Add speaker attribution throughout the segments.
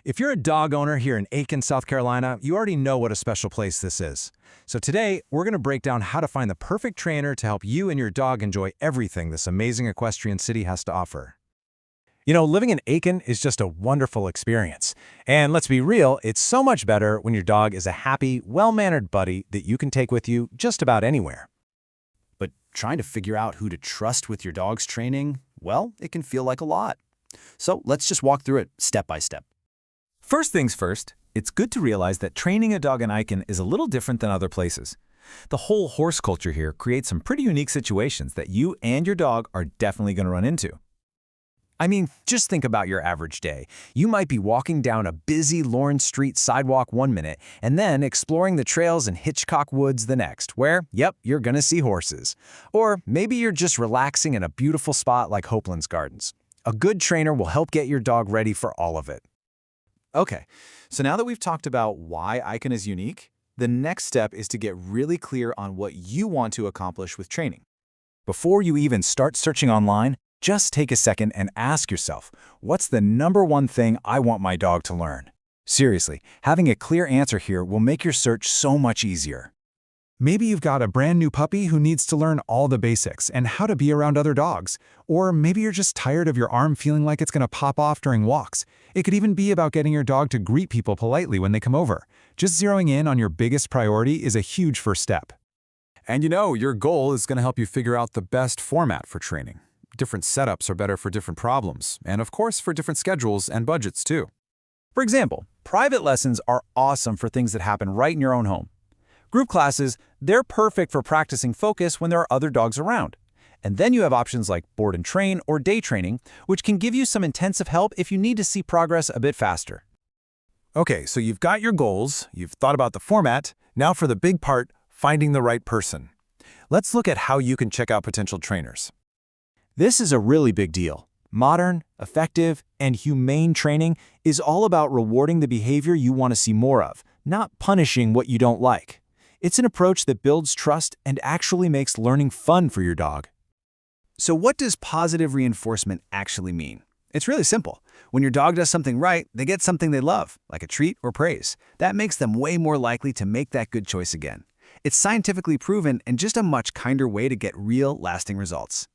Speaker 1: If you're a dog owner here in Aiken, South Carolina, you already know what a special place this is. So today, we're going to break down how to find the perfect trainer to help you and your dog enjoy everything this amazing equestrian city has to offer. Living in Aiken is just a wonderful experience. And let's be real, it's so much better when your dog is a happy, well-mannered buddy that you can take with you just about anywhere.
Speaker 2: But trying to figure out who to trust with your dog's training, well, it can feel like a lot. So let's just walk through it step by step.
Speaker 3: First things first, it's good to realize that training a dog in Aiken is a little different than other places. The whole horse culture here creates some pretty unique situations that you and your dog are definitely going to run into. I mean, just think about your average day. You might be walking down a busy Lawrence Street sidewalk one minute and then exploring the trails in Hitchcock Woods the next, where, yep, you're going to see horses. Or maybe you're just relaxing in a beautiful spot like Hopeland's Gardens. A good trainer will help get your dog ready for all of it.
Speaker 2: Okay, so now that we've talked about why Aiken is unique, the next step is to get really clear on what you want to accomplish with training.
Speaker 3: Before you even start searching online, just take a second and ask yourself, what's the number one thing I want my dog to learn? Seriously, having a clear answer here will make your search so much easier.
Speaker 1: Maybe you've got a brand new puppy who needs to learn all the basics and how to be around other dogs. Or maybe you're just tired of your arm feeling like it's going to pop off during walks. It could even be about getting your dog to greet people politely when they come over. Just zeroing in on your biggest priority is a huge first step.
Speaker 4: And your goal is going to help you figure out the best format for training. Different setups are better for different problems, and of course for different schedules and budgets too.
Speaker 3: For example, private lessons are awesome for things that happen right in your own home. Group classes, they're perfect for practicing focus when there are other dogs around. And then you have options like board and train or day training, which can give you some intensive help if you need to see progress a bit faster.
Speaker 4: Okay, so you've got your goals, you've thought about the format, now for the big part, finding the right person. Let's look at how you can check out potential trainers.
Speaker 3: This is a really big deal. Modern, effective, and humane training is all about rewarding the behavior you want to see more of, not punishing what you don't like. It's an approach that builds trust and actually makes learning fun for your dog.
Speaker 2: So what does positive reinforcement actually mean? It's really simple. When your dog does something right, they get something they love, like a treat or praise. That makes them way more likely to make that good choice again. It's scientifically proven and just a much kinder way to get real, lasting results.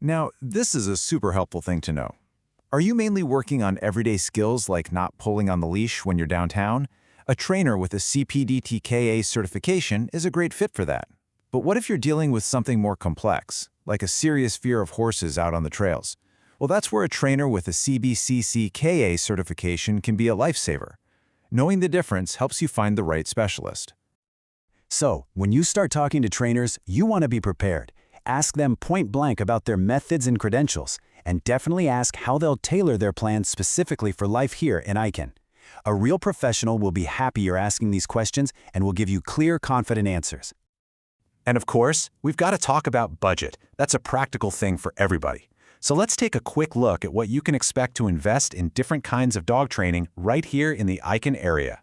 Speaker 3: Now, this is a super helpful thing to know. Are you mainly working on everyday skills like not pulling on the leash when you're downtown? A trainer with a CPDTKA certification is a great fit for that. But what if you're dealing with something more complex, like a serious fear of horses out on the trails? Well, that's where a trainer with a CBCCKA certification can be a lifesaver. Knowing the difference helps you find the right specialist.
Speaker 5: So, when you start talking to trainers, you want to be prepared. Ask them point blank about their methods and credentials, and definitely ask how they'll tailor their plans specifically for life here in Aiken. A real professional will be happy you're asking these questions and will give you clear, confident answers.
Speaker 3: And of course, we've got to talk about budget. That's a practical thing for everybody. So let's take a quick look at what you can expect to invest in different kinds of dog training right here in the Aiken area.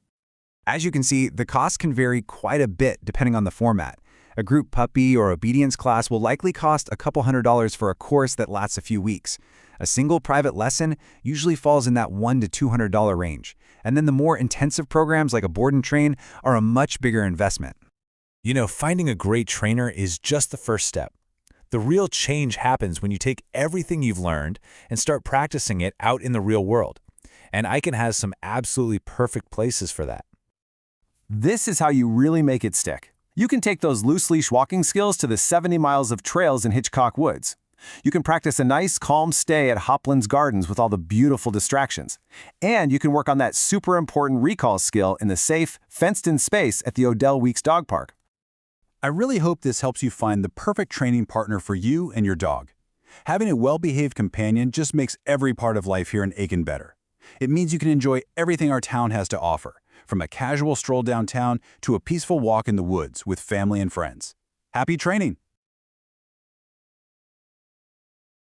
Speaker 2: As you can see, the cost can vary quite a bit depending on the format. A group puppy or obedience class will likely cost a couple $100s for a course that lasts a few weeks. A single private lesson usually falls in that $100 to $200 range. And then the more intensive programs like a board and train are a much bigger investment.
Speaker 3: Finding a great trainer is just the first step. The real change happens when you take everything you've learned and start practicing it out in the real world. And Aiken has some absolutely perfect places for that.
Speaker 2: This is how you really make it stick. You can take those loose leash walking skills to the 70 miles of trails in Hitchcock Woods. You can practice a nice, calm stay at Hopeland's Gardens with all the beautiful distractions. And you can work on that super important recall skill in the safe, fenced-in space at the Odell Weeks Dog Park.
Speaker 5: I really hope this helps you find the perfect training partner for you and your dog. Having a well-behaved companion just makes every part of life here in Aiken better. It means you can enjoy everything our town has to offer, from a casual stroll downtown to a peaceful walk in the woods with family and friends. Happy training!